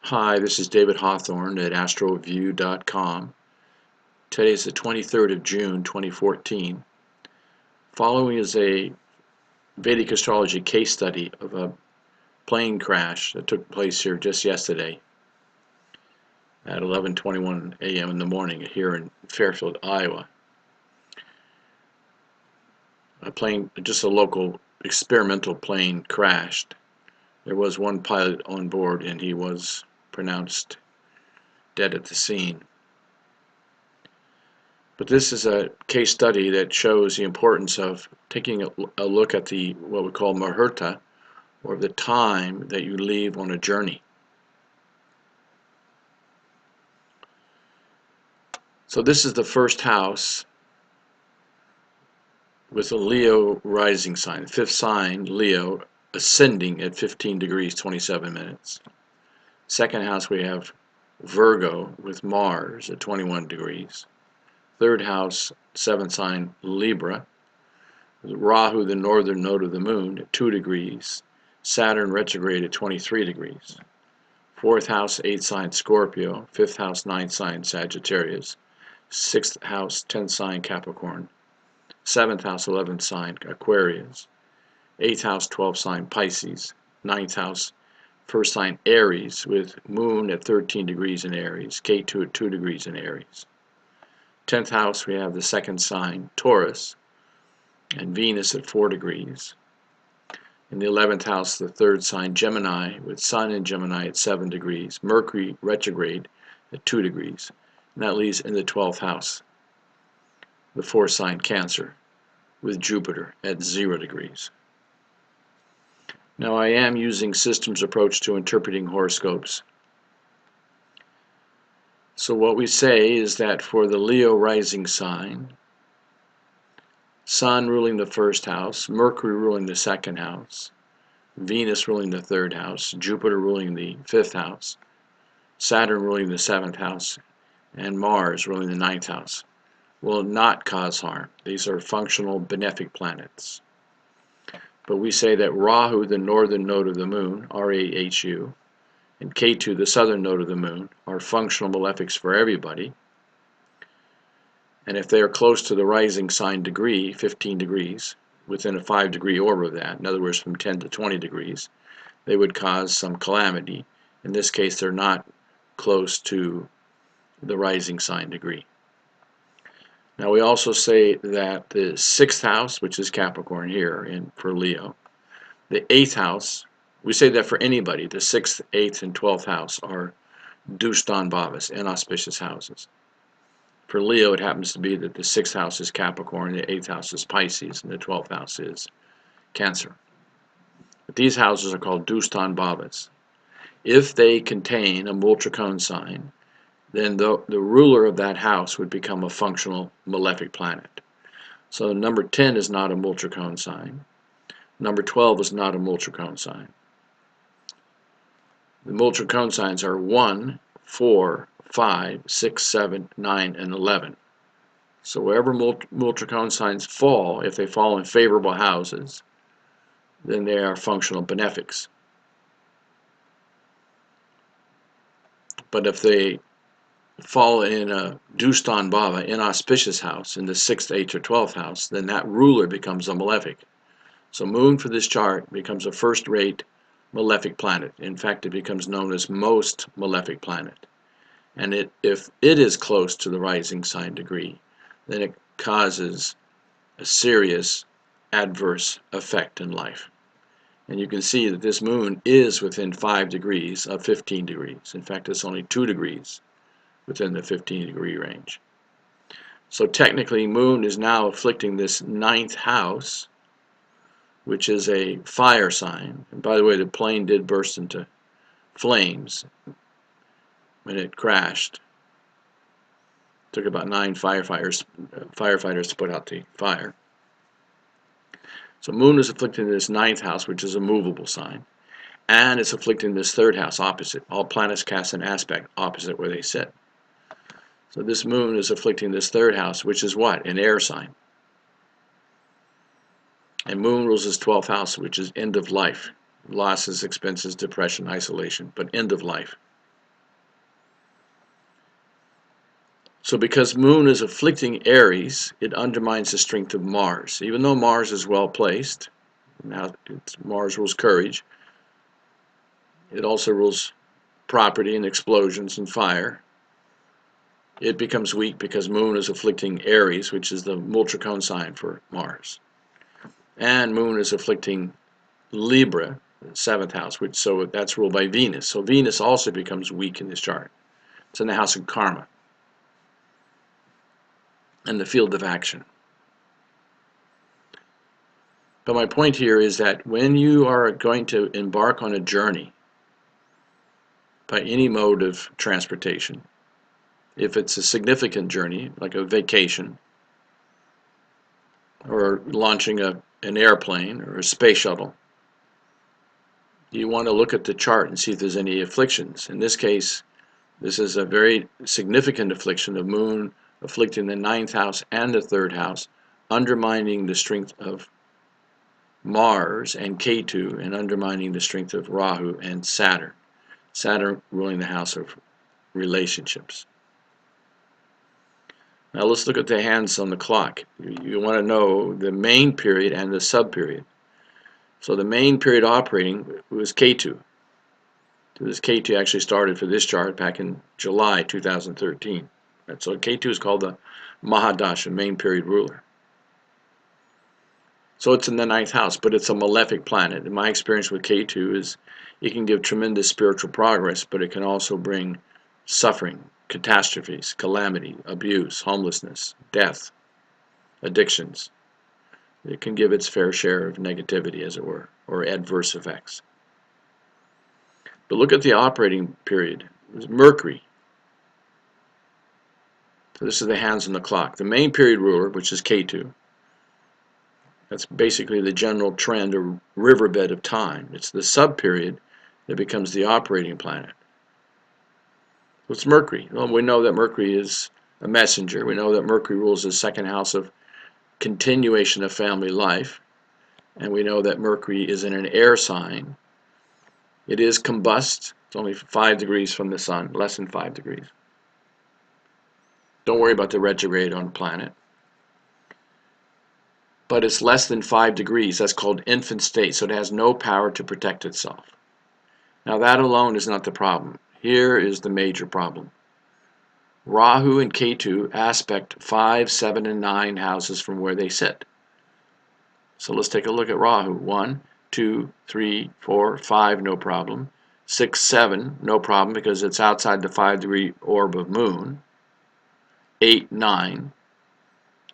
Hi, this is David Hawthorne at astroview.com. Today is the 23rd of June, 2014. Following is a Vedic astrology case study of a plane crash that took place here just yesterday at 11:21 a.m. in the morning here in Fairfield, Iowa. Just a local experimental plane crashed. There was one pilot on board and he was pronounced dead at the scene. But this is a case study that shows the importance of taking a look at what we call muhurta, or the time that you leave on a journey. So this is the first house with a Leo rising sign, the fifth sign, Leo, ascending at 15 degrees 27 minutes. Second house we have Virgo with Mars at 21 degrees. Third house, seventh sign, Libra, Rahu, the northern node of the moon, at 2 degrees. Saturn retrograde at 23 degrees. Fourth house, 8th sign, Scorpio. Fifth house, 9th sign, Sagittarius. Sixth house, 10th sign, Capricorn. Seventh house, 11th sign, Aquarius. Eighth house, 12th sign, Pisces. Ninth house, first sign, Aries, with moon at 13 degrees in Aries, K2 at 2 degrees in Aries. 10th house, we have the second sign, Taurus, and Venus at 4 degrees. In the 11th house, the third sign, Gemini, with Sun in Gemini at 7 degrees, Mercury retrograde at 2 degrees. And that leaves in the 12th house the fourth sign, Cancer, with Jupiter at 0 degrees. Now I am using systems approach to interpreting horoscopes. So what we say is that for the Leo rising sign, Sun ruling the first house, Mercury ruling the second house, Venus ruling the third house, Jupiter ruling the fifth house, Saturn ruling the seventh house, and Mars ruling the ninth house, will not cause harm. These are functional benefic planets. But we say that Rahu, the northern node of the moon, R-A-H-U, and K2, the southern node of the moon, are functional malefics for everybody. And if they are close to the rising sign degree, 15 degrees, within a 5-degree orb of that, in other words from 10 to 20 degrees, they would cause some calamity. In this case, they're not close to the rising sign degree. Now we also say that the 6th house, which is Capricorn here for Leo, the 8th house, we say that for anybody, the 6th, 8th, and 12th house are Dustan Bhavas, inauspicious houses. For Leo, it happens to be that the 6th house is Capricorn, the 8th house is Pisces, and the 12th house is Cancer. But these houses are called Dustan Bhavas. If they contain a Multricone sign, then the ruler of that house would become a functional malefic planet. So number 10 is not a Multricone sign. Number 12 is not a Multricone sign. The Multricone signs are 1, 4, 5, 6, 7, 9, and 11. So wherever Multricone signs fall, if they fall in favorable houses, then they are functional benefics. But if they fall in a Dustan Bhava, inauspicious house, in the 6th, 8th, or 12th house, then that ruler becomes a malefic. So moon for this chart becomes a first-rate malefic planet. In fact, it becomes known as most malefic planet. And if it is close to the rising sign degree, then it causes a serious adverse effect in life. And you can see that this moon is within 5 degrees of 15 degrees. In fact, it's only 2 degrees within the 15-degree range. So technically, moon is now afflicting this 9th house, which is a fire sign. And by the way, the plane did burst into flames when it crashed. It took about 9 firefighters to put out the fire. So moon is afflicting this 9th house, which is a movable sign, and it's afflicting this 3rd house opposite. All planets cast an aspect opposite where they sit. So this moon is afflicting this 3rd house, which is what? An air sign. And moon rules his 12th house, which is end of life. Losses, expenses, depression, isolation, but end of life. So because Moon is afflicting Aries, it undermines the strength of Mars. Even though Mars is well placed, now Mars rules courage, it also rules property and explosions and fire. It becomes weak because Moon is afflicting Aries, which is the Multricone sign for Mars. And Moon is afflicting Libra, the 7th house, so that's ruled by Venus. So Venus also becomes weak in this chart. It's in the house of karma and the field of action. But my point here is that when you are going to embark on a journey by any mode of transportation, if it's a significant journey, like a vacation, or launching an airplane or a space shuttle, you want to look at the chart and see if there's any afflictions. In this case, this is a very significant affliction of Moon afflicting the 9th house and the 3rd house, undermining the strength of Mars and Ketu and undermining the strength of Rahu and Saturn. Saturn ruling the house of relationships. Now let's look at the hands on the clock. You want to know the main period and the sub-period. So the main period operating was Ketu. This Ketu actually started for this chart back in July 2013. So Ketu is called the Mahadasha, main period ruler. So it's in the 9th house, but it's a malefic planet. And my experience with Ketu is it can give tremendous spiritual progress, but it can also bring suffering, catastrophes, calamity, abuse, homelessness, death, addictions. It can give its fair share of negativity, as it were, or adverse effects. But look at the operating period. It was Mercury. So this is the hands on the clock. The main period ruler, which is Ketu, that's basically the general trend or riverbed of time. It's the sub-period that becomes the operating planet. So it's Mercury. Well, we know that Mercury is a messenger. We know that Mercury rules the 2nd house of continuation of family life. And we know that Mercury is in an air sign. It is combust. It's only 5 degrees from the sun, less than 5 degrees. Don't worry about the retrograde on the planet. But it's less than 5 degrees. That's called infant state, so it has no power to protect itself. Now that alone is not the problem. Here is the major problem. Rahu and Ketu aspect 5, 7, and 9 houses from where they sit. So let's take a look at Rahu. 1, 2, 3, 4, 5, no problem. 6, 7, no problem because it's outside the 5-degree orb of Moon. 8, 9.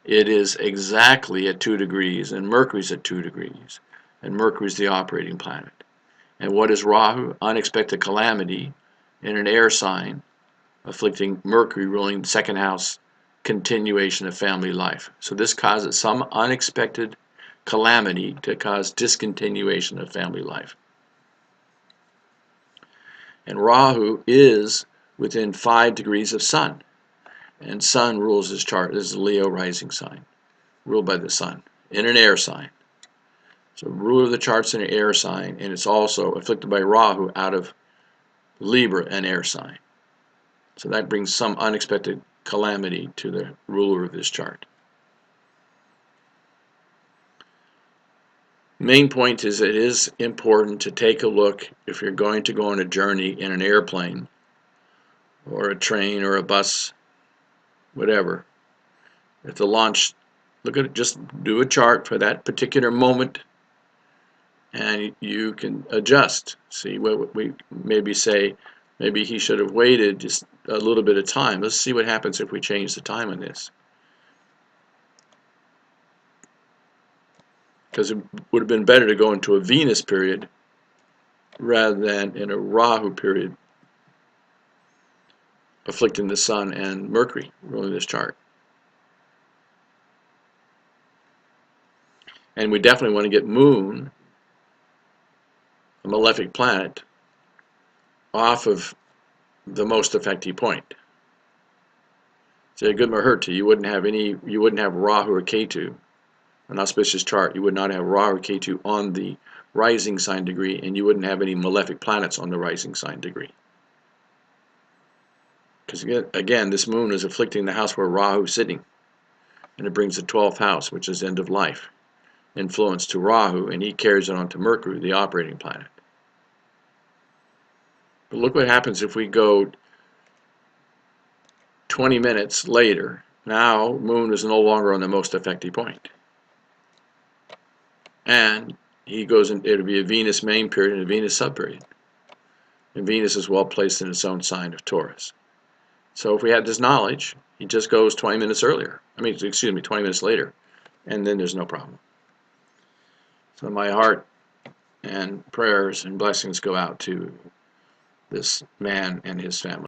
It is exactly at 2 degrees, and Mercury's at 2 degrees, and Mercury's the operating planet. And what is Rahu? Unexpected calamity in an air sign, afflicting Mercury ruling the 2nd house, continuation of family life. So this causes some unexpected calamity to cause discontinuation of family life. And Rahu is within 5 degrees of Sun. And Sun rules this chart. This is a Leo rising sign, ruled by the Sun, in an air sign. So ruler of the chart's in an air sign, and it's also afflicted by Rahu out of Libra, an air sign. So that brings some unexpected calamity to the ruler of this chart. Main point is it is important to take a look if you're going to go on a journey in an airplane or a train or a bus, whatever. At the launch, look at it, just do a chart for that particular moment, and you can adjust. See what we maybe say, maybe he should have waited just a little bit of time. Let's see what happens if we change the time on this. Because it would have been better to go into a Venus period rather than in a Rahu period, afflicting the Sun and Mercury ruling this chart. And we definitely want to get Moon, a malefic planet, off of the most effective point. Say good Maherta, you wouldn't have Rahu or Ketu, an auspicious chart. You would not have Rahu or Ketu on the rising sign degree, and you wouldn't have any malefic planets on the rising sign degree. Because again, this moon is afflicting the house where Rahu is sitting. And it brings the 12th house, which is end of life, influence to Rahu, and he carries it on to Mercury, the operating planet. But look what happens if we go 20 minutes later. Now, moon is no longer on the most affected point. And he goes in, it'll be a Venus main period and a Venus subperiod. And Venus is well placed in its own sign of Taurus. So if we had this knowledge, he just goes 20 minutes earlier. 20 minutes later. And then there's no problem. So my heart and prayers and blessings go out to this man and his family.